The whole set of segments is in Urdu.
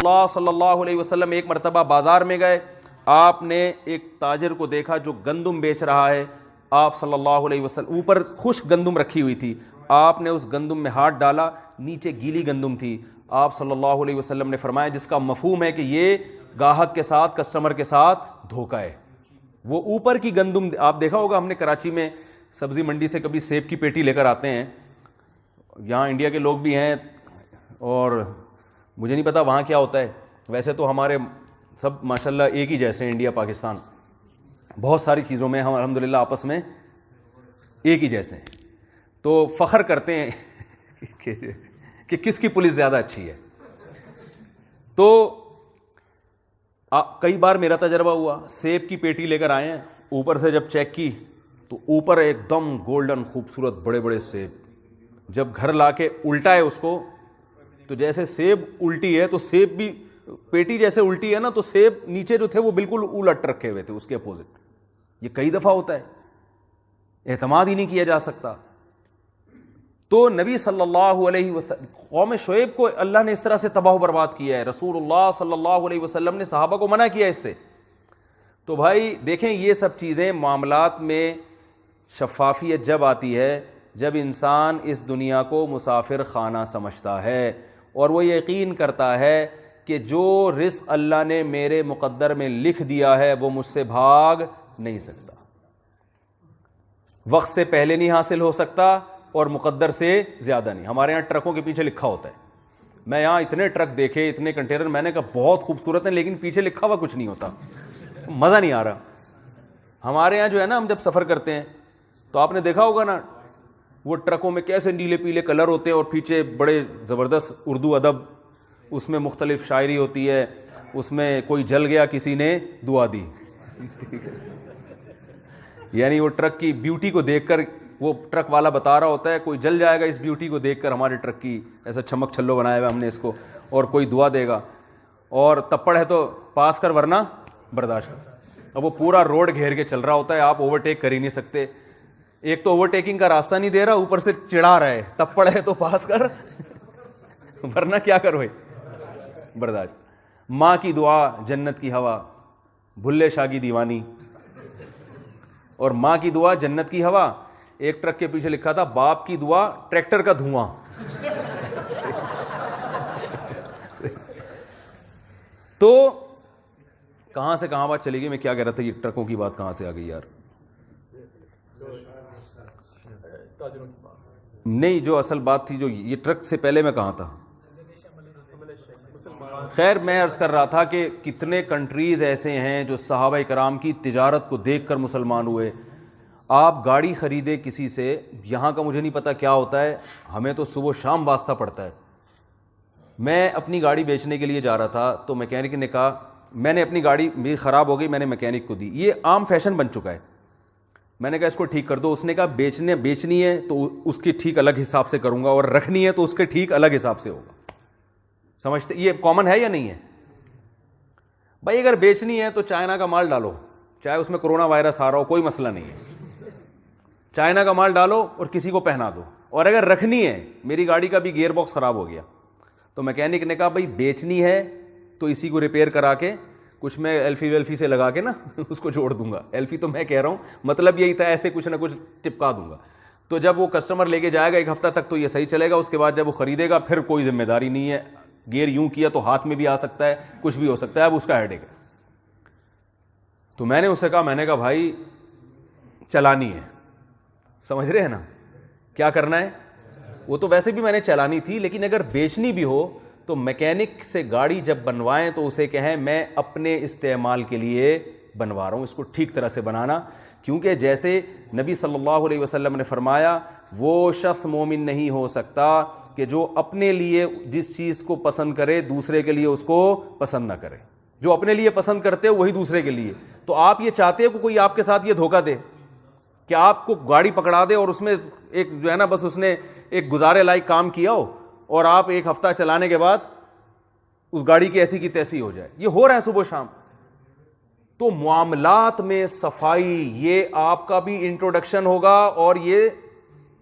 اللہ صلی اللہ علیہ وسلم ایک مرتبہ بازار میں گئے, آپ نے ایک تاجر کو دیکھا جو گندم بیچ رہا ہے. آپ صلی اللہ علیہ وسلم, اوپر خشک گندم رکھی ہوئی تھی, آپ نے اس گندم میں ہاتھ ڈالا, نیچے گیلی گندم تھی. آپ صلی اللہ علیہ وسلم نے فرمایا, جس کا مفہوم ہے کہ یہ گاہک کے ساتھ, کسٹمر کے ساتھ دھوکہ ہے. وہ اوپر کی گندم, آپ دیکھا ہوگا ہم نے کراچی میں سبزی منڈی سے کبھی سیب کی پیٹی لے کر آتے ہیں, یہاں انڈیا کے لوگ بھی ہیں اور مجھے نہیں پتا وہاں کیا ہوتا ہے, ویسے تو ہمارے سب ماشاءاللہ ایک ہی جیسے ہیں, انڈیا پاکستان بہت ساری چیزوں میں ہم الحمدللہ آپس میں ایک ہی جیسے ہیں, تو فخر کرتے ہیں کہ کس کی پولیس زیادہ اچھی ہے. تو کئی بار میرا تجربہ ہوا, سیب کی پیٹی لے کر آئے ہیں, اوپر سے جب چیک کی تو اوپر ایک دم گولڈن خوبصورت بڑے بڑے سیب, جب گھر لا کے الٹا ہے اس کو تو جیسے سیب الٹی ہے تو سیب بھی, پیٹی جیسے الٹی ہے نا, تو سیب نیچے جو تھے وہ بالکل الٹ رکھے ہوئے تھے اس کے اپوزٹ. یہ کئی دفعہ ہوتا ہے, اعتماد ہی نہیں کیا جا سکتا. تو نبی صلی اللہ علیہ وسلم, قوم شعیب کو اللہ نے اس طرح سے تباہ و برباد کیا ہے, رسول اللہ صلی اللہ علیہ وسلم نے صحابہ کو منع کیا اس سے. تو بھائی دیکھیں, یہ سب چیزیں معاملات میں شفافیت جب آتی ہے جب انسان اس دنیا کو مسافر خانہ سمجھتا ہے اور وہ یقین کرتا ہے کہ جو رزق اللہ نے میرے مقدر میں لکھ دیا ہے وہ مجھ سے بھاگ نہیں سکتا, وقت سے پہلے نہیں حاصل ہو سکتا اور مقدر سے زیادہ نہیں. ہمارے یہاں ٹرکوں کے پیچھے لکھا ہوتا ہے, میں یہاں اتنے ٹرک دیکھے, اتنے کنٹینر, میں نے کہا بہت خوبصورت ہیں, لیکن پیچھے لکھا ہوا کچھ نہیں ہوتا, مزہ نہیں آ رہا. ہمارے یہاں جو ہے نا, ہم جب سفر کرتے ہیں تو آپ نے دیکھا ہوگا نا, وہ ٹرکوں میں کیسے نیلے پیلے کلر ہوتے ہیں اور پیچھے بڑے زبردست اردو ادب, اس میں مختلف شاعری ہوتی ہے, اس میں کوئی جل گیا کسی نے دعا دی. یعنی وہ ٹرک کی بیوٹی کو دیکھ کر وہ ٹرک والا بتا رہا ہوتا ہے کوئی جل جائے گا اس بیوٹی کو دیکھ کر, ہمارے ٹرک کی ایسا چمک چھلو بنایا ہوا ہم نے اس کو, اور کوئی دعا دے گا, اور تپڑ ہے تو پاس کر ورنہ برداشت کر. اب وہ پورا روڈ گھیر کے چل رہا ہوتا ہے, آپ اوورٹیک کر ہی نہیں سکتے, ایک تو اوورٹیکنگ کا راستہ نہیں دے رہا, اوپر سے چڑھا رہا ہے, تپڑ ہے تو پاس کر ورنہ کیا کرو برداشت. ماں کی دعا جنت کی ہوا, بھلے شاہ کی دیوانی, اور ماں کی دعا جنت کی ہوا. ایک ٹرک کے پیچھے لکھا تھا باپ کی دعا ٹریکٹر کا دھواں. تو کہاں سے کہاں بات چلی گئی, میں کیا کہہ رہا تھا, یہ ٹرکوں کی بات کہاں سے آ گئی یار. نہیں, جو اصل بات تھی, جو یہ ٹرک سے پہلے میں کہاں تھا. خیر, میں عرض کر رہا تھا کہ کتنے کنٹریز ایسے ہیں جو صحابہ کرام کی تجارت کو دیکھ کر مسلمان ہوئے. آپ گاڑی خریدے کسی سے, یہاں کا مجھے نہیں پتا کیا ہوتا ہے, ہمیں تو صبح شام واسطہ پڑتا ہے. میں اپنی گاڑی بیچنے کے لیے جا رہا تھا تو میکینک نے کہا, میں نے اپنی گاڑی میری خراب ہو گئی, میں نے میکینک کو دی, یہ عام فیشن بن چکا ہے. میں نے کہا اس کو ٹھیک کر دو, اس نے کہا بیچنی ہے تو اس کی ٹھیک الگ حساب سے کروں گا, اور رکھنی ہے تو اس کے ٹھیک الگ حساب سے ہوگا. سمجھتے, یہ کامن ہے یا نہیں ہے بھائی. اگر بیچنی ہے تو چائنا کا مال ڈالو, چاہے اس میں کرونا وائرس آ رہا ہو, کوئی مسئلہ نہیں ہے, چائنا کا مال ڈالو اور کسی کو پہنا دو. اور اگر رکھنی ہے, میری گاڑی کا بھی گیئر باکس خراب ہو گیا, تو میکینک نے کہا بھائی بیچنی ہے تو اسی کو ریپیئر کرا کے کچھ میں ایلفی ویلفی سے لگا کے نا اس کو جوڑ دوں گا. ایلفی تو میں کہہ رہا ہوں, مطلب یہی تھا, ایسے کچھ نہ کچھ ٹپکا دوں گا. تو جب وہ کسٹمر لے کے جائے گا 1 ہفتہ تک تو یہ صحیح چلے گا, اس کے بعد جب وہ خریدے گا پھر کوئی ذمہ داری نہیں ہے, گیئر یوں کیا تو ہاتھ میں بھی آ سکتا ہے, کچھ بھی ہو سکتا ہے, اب اس کا ہیڈیک ہے. تو میں نے اس سے کہا, میں نے کہا بھائی چلانی ہے, سمجھ رہے ہیں نا کیا کرنا ہے. وہ تو ویسے بھی میں نے چلانی تھی, لیکن اگر بیچنی بھی ہو تو میکینک سے گاڑی جب بنوائیں تو اسے کہیں میں اپنے استعمال کے لیے بنوا رہا ہوں, اس کو ٹھیک طرح سے بنانا. کیونکہ جیسے نبی صلی اللہ علیہ وسلم نے فرمایا, وہ شخص مومن نہیں ہو سکتا کہ جو اپنے لیے جس چیز کو پسند کرے دوسرے کے لیے اس کو پسند نہ کرے. جو اپنے لیے پسند کرتے وہی دوسرے کے لیے. تو آپ یہ چاہتے ہیں کہ کوئی آپ کے ساتھ یہ دھوکہ دے کہ آپ کو گاڑی پکڑا دے اور اس میں ایک جو ہے نا بس اس نے ایک گزارے لائق کام کیا ہو, اور آپ 1 ہفتہ چلانے کے بعد اس گاڑی کی ایسی کی تیسی ہو جائے. یہ ہو رہا ہے صبح شام. تو معاملات میں صفائی, یہ آپ کا بھی انٹروڈکشن ہوگا, اور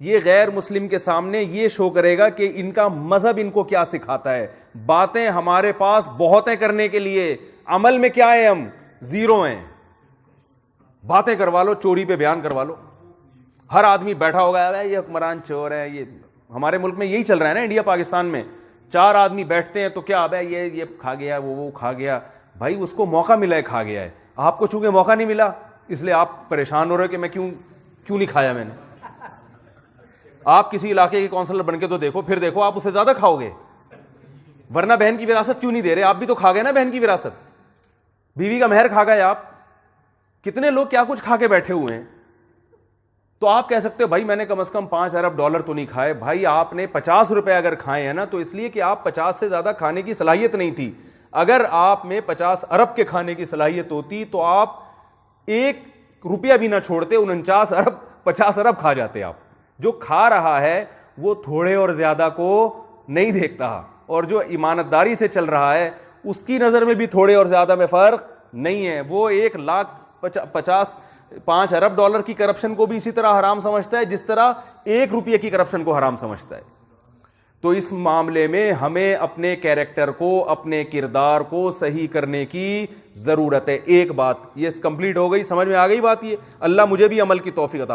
یہ غیر مسلم کے سامنے یہ شو کرے گا کہ ان کا مذہب ان کو کیا سکھاتا ہے. باتیں ہمارے پاس بہت ہیں کرنے کے لیے, عمل میں کیا ہے, ہم زیرو ہیں. باتیں کروا لو, چوری پہ بیان کروا لو, ہر آدمی بیٹھا ہوگا یہ حکمران چور ہے. یہ ہمارے ملک میں یہی چل رہا ہے نا, انڈیا پاکستان میں 4 آدمی بیٹھتے ہیں تو کیا اب یہ کھا گیا, وہ کھا گیا. بھائی اس کو موقع ملا ہے, کھا گیا ہے. آپ کو چونکہ موقع نہیں ملا اس لیے آپ پریشان ہو رہے ہو کہ میں کیوں نہیں کھایا میں نے. آپ کسی علاقے کے کونسلر بن کے تو دیکھو, پھر دیکھو آپ اسے زیادہ کھاؤ گے. ورنہ بہن کی وراثت کیوں نہیں دے رہے, آپ بھی تو کھا گئے نا بہن کی وراثت, بیوی کا مہر کھا گئے آپ. کتنے لوگ کیا کچھ کھا کے بیٹھے ہوئے ہیں. تو آپ کہہ سکتے ہو بھائی میں نے کم از کم $5 ارب تو نہیں کھائے. بھائی آپ نے $50 اگر کھائے ہیں نا تو اس لیے کہ آپ 50 سے زیادہ کھانے کی صلاحیت نہیں تھی. اگر آپ میں 50 ارب کے کھانے کی صلاحیت ہوتی تو آپ $1 بھی نہ چھوڑتے, 49 ارب 50 ارب کھا جاتے آپ. جو کھا رہا ہے وہ تھوڑے اور زیادہ کو نہیں دیکھتا, اور جو ایمانداری سے چل رہا ہے اس کی نظر میں بھی تھوڑے اور زیادہ میں فرق نہیں ہے. وہ $1,55 ارب کی کرپشن کو بھی اسی طرح حرام سمجھتا ہے جس طرح $1 کی کرپشن کو حرام سمجھتا ہے. تو اس معاملے میں ہمیں اپنے کیریکٹر کو, اپنے کردار کو صحیح کرنے کی ضرورت ہے. ایک بات یہ کمپلیٹ ہو گئی, سمجھ میں آ گئی بات یہ. اللہ مجھے بھی عمل کی توفیق عطا